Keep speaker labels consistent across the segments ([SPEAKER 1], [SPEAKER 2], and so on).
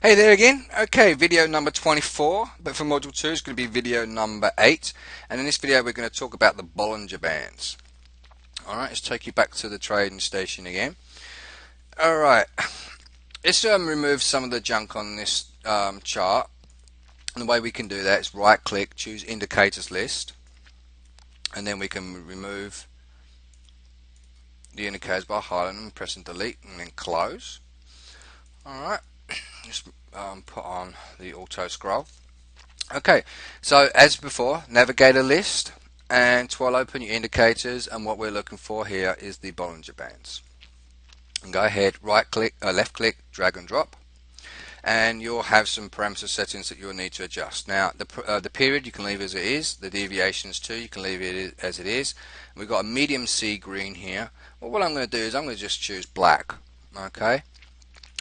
[SPEAKER 1] Hey there again. Okay, video number 24, but for module 2 it's going to be video number 8. And in this video we're going to talk about the Bollinger Bands. Alright, let's take you back to the trading station again. Alright, let's remove some of the junk on this chart. And the way we can do that is right click, choose indicators list, and then we can remove the indicators by highlighting them, pressing delete, and then close. Alright, just put on the auto scroll. Okay, so as before, navigate a list and twirl open your indicators, and what we're looking for here is the Bollinger Bands. And go ahead, right click, left click, drag and drop, and you'll have some parameter settings that you'll need to adjust. Now the period you can leave as it is, the deviations too you can leave it as it is. We've got a medium sea green here. Well, what I'm going to do is I'm going to just choose black, okay,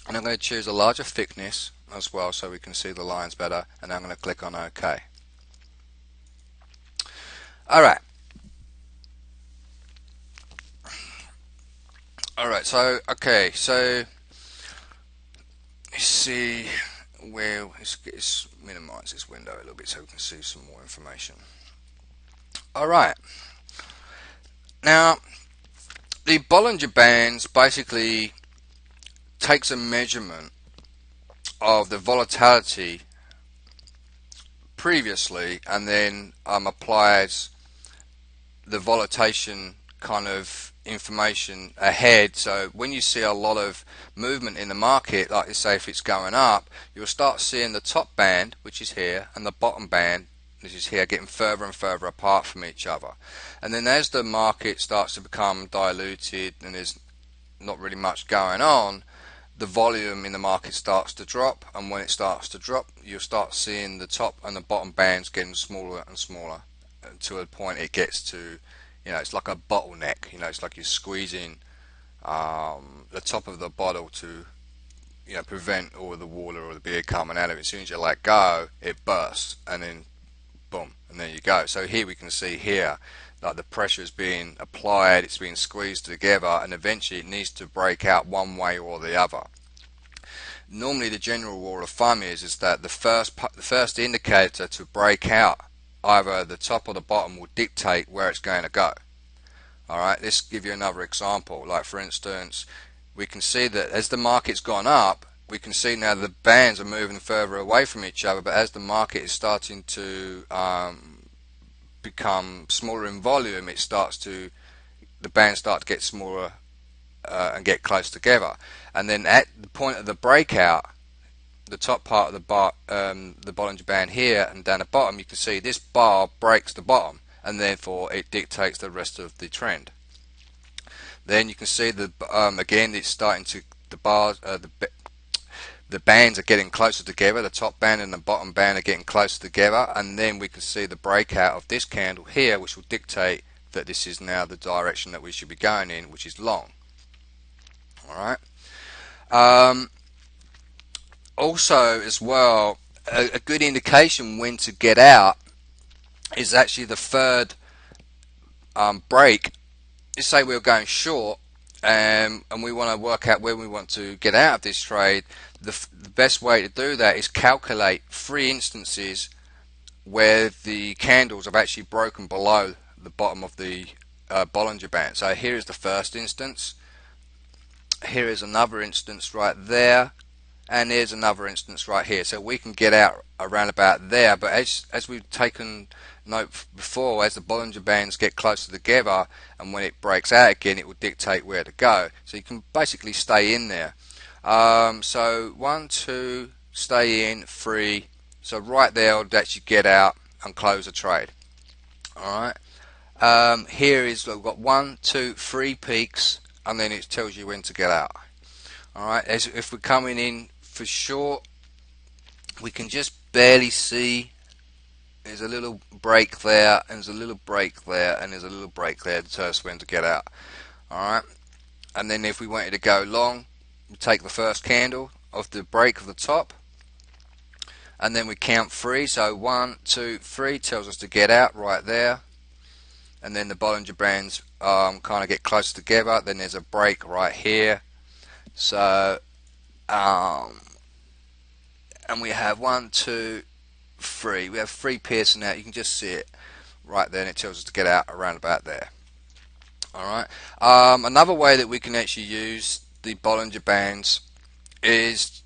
[SPEAKER 1] and I'm going to choose a larger thickness as well so we can see the lines better, and I'm going to click on OK. Alright, so so let's see where let's minimize this window a little bit so we can see some more information. Alright, now the Bollinger Bands basically takes a measurement of the volatility previously and then applies the volatility kind of information ahead. So when you see a lot of movement in the market, like you say if it's going up, you'll start seeing the top band, which is here, and the bottom band, which is here, getting further and further apart from each other. And then as the market starts to become diluted and there's not really much going on, the volume in the market starts to drop, and when it starts to drop you'll start seeing the top and the bottom bands getting smaller and smaller to a point it gets to, it's like a bottleneck. It's like you're squeezing the top of the bottle to prevent all the water or the beer coming out of it. As soon as you let go it bursts, and then boom, and there you go. So here we can see here like the pressure is being applied, it's being squeezed together, and eventually it needs to break out one way or the other. Normally the general rule of thumb is that the first indicator to break out, either the top or the bottom, will dictate where it's going to go. Alright, let's give you another example. Like for instance, we can see that as the market's gone up, we can see now the bands are moving further away from each other, but as the market is starting to become smaller in volume, the bands start to get smaller and get close together. And then at the point of the breakout, the top part of the Bollinger Band here and down the bottom, you can see this bar breaks the bottom, and therefore it dictates the rest of the trend. Then you can see again it's starting to the bands are getting closer together. The top band and the bottom band are getting closer together, and then we can see the breakout of this candle here, which will dictate that this is now the direction that we should be going in, which is long. Alright. Also as well, a good indication when to get out is actually the third break. Let's say we're going short and we want to work out where we want to get out of this trade. The best way to do that is calculate 3 instances where the candles have actually broken below the bottom of the Bollinger Band. So here is the first instance, here is another instance right there, and there's another instance right here. So we can get out around about there, but as we've taken note before, as the Bollinger Bands get closer together and when it breaks out again, it will dictate where to go. So you can basically stay in there. So 1, 2, stay in, 3, so right there I'll actually get out and close a trade. Alright, here is we've got 1, 2, 3 peaks, and then it tells you when to get out. Alright, as if we're coming in for short, we can just barely see there's a little break there, and there's a little break there, and there's a little break there to tell us when to get out. Alright, and then if we wanted to go long, we take the first candle of the break of the top, and then we count 3. So 1, 2, 3 tells us to get out right there, and then the Bollinger Bands kind of get close together. Then there's a break right here. So and we have 1, 2, 3. We have 3 piercing out. You can just see it right there, and it tells us to get out around about there. Alright. Another way that we can actually use the bollinger bands is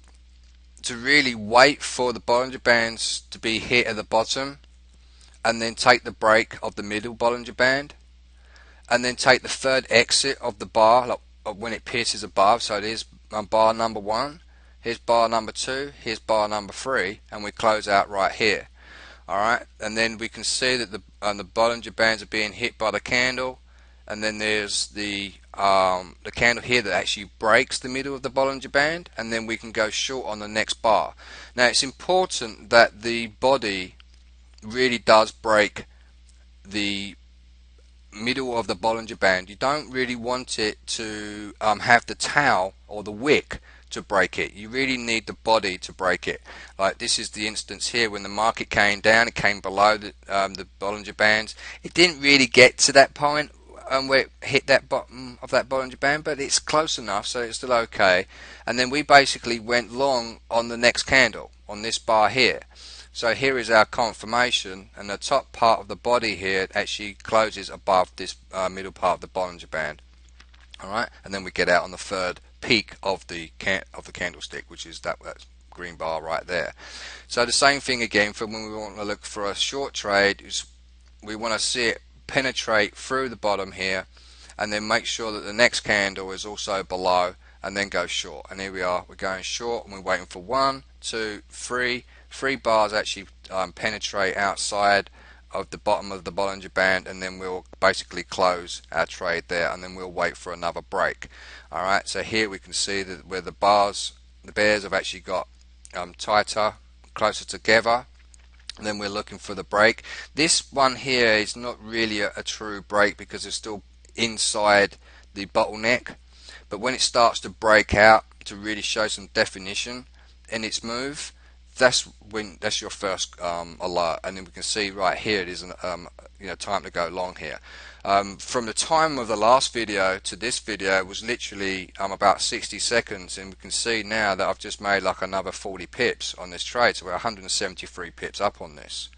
[SPEAKER 1] to really wait for the bollinger bands to be hit at the bottom, and then take the break of the middle bollinger band, and then take the third exit of the bar, like when it pierces above. So it is bar number 1, here's bar number 2, here's bar number 3, and we close out right here. Alright, and then we can see that the bollinger bands are being hit by the candle, and then there's the candle here that actually breaks the middle of the bollinger band, and then we can go short on the next bar. Now it's important that the body really does break the middle of the bollinger band. You don't really want it to have the tail or the wick to break it. You really need the body to break it. Like this is the instance here when the market came down, it came below the bollinger bands. It didn't really get to that point where it hit that bottom of that bollinger band, but it's close enough, so it's still okay. And then we basically went long on the next candle on this bar here. So here is our confirmation, and the top part of the body here actually closes above this middle part of the bollinger band. Alright, and then we get out on the third peak of the candlestick, which is that green bar right there. So the same thing again for when we want to look for a short trade, is we want to see it penetrate through the bottom here, and then make sure that the next candle is also below, and then go short. And here we are, we're going short, and we're waiting for 1, 2, 3. 3 bars actually penetrate outside of the bottom of the bollinger band, and then we'll basically close our trade there, and then we'll wait for another break. Alright, so here we can see that where the bears have actually got tighter, closer together, and then we're looking for the break. This one here is not really a true break because it's still inside the bottleneck, but when it starts to break out to really show some definition in its move, that's your first alert. And then we can see right here it is time to go long here. From the time of the last video to this video was literally about 60 seconds, and we can see now that I've just made like another 40 pips on this trade, so we're 173 pips up on this.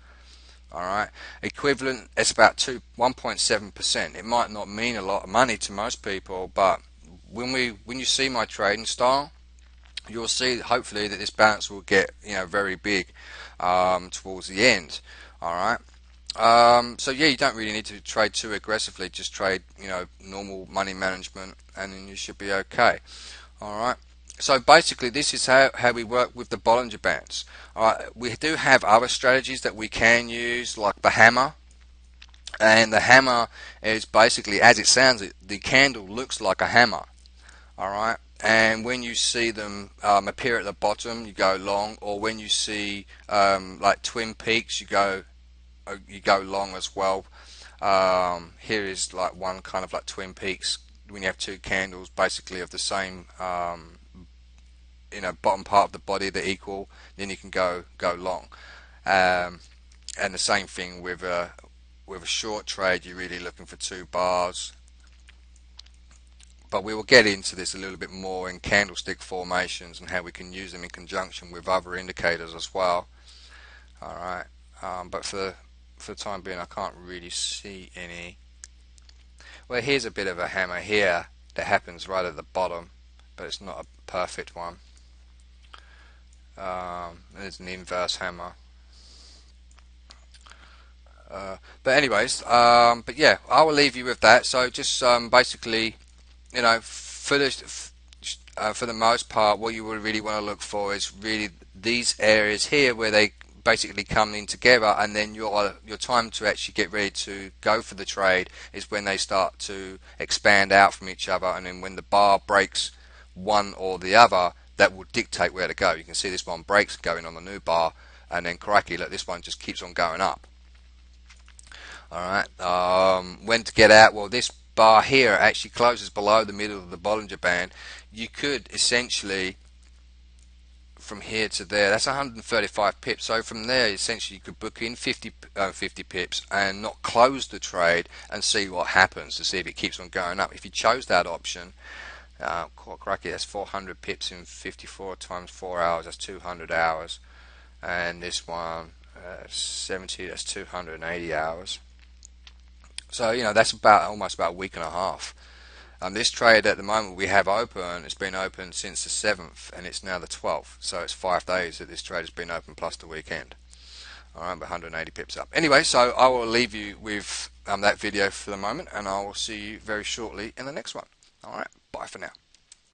[SPEAKER 1] Alright, equivalent, it's about 1.7%. It might not mean a lot of money to most people, but when you see my trading style, you'll see hopefully that this bounce will get very big towards the end. Alright, so yeah, you don't really need to trade too aggressively, just trade normal money management, and then you should be okay. Alright, so basically this is how we work with the bollinger bands. Alright, we do have other strategies that we can use, like the hammer. And the hammer is basically, as it sounds, the candle looks like a hammer. Alright, and when you see them appear at the bottom, you go long, or when you see like twin peaks, you go long as well. Here is like one kind of like twin peaks when you have 2 candles basically of the same bottom part of the body that equal, then you can go long. And the same thing with a short trade, you're really looking for 2 bars. But we will get into this a little bit more in candlestick formations and how we can use them in conjunction with other indicators as well. Alright, but for the time being I can't really see any. Well, here's a bit of a hammer here that happens right at the bottom, but it's not a perfect one. There's an inverse hammer. But anyways, but yeah, I will leave you with that. So just basically, for the most part, what you would really want to look for is really these areas here where they basically come in together, and then your time to actually get ready to go for the trade is when they start to expand out from each other, and then when the bar breaks one or the other, that will dictate where to go. You can see this one breaks going on the new bar, and then crikey, look, this one just keeps on going up. Alright, when to get out? Well, this bar here actually closes below the middle of the Bollinger Band. You could essentially, from here to there, that's 135 pips. So from there, essentially, you could book in 50 pips and not close the trade and see what happens, to see if it keeps on going up. If you chose that option, Crikey, that's 400 pips in 54 times 4 hours, that's 200 hours. And this one, 70, that's 280 hours. So, that's almost about a week and a half. This trade at the moment we have open, it's been open since the 7th and it's now the 12th. So it's 5 days that this trade has been open plus the weekend. Alright, 180 pips up. Anyway, so I will leave you with that video for the moment, and I will see you very shortly in the next one. Alright, bye for now.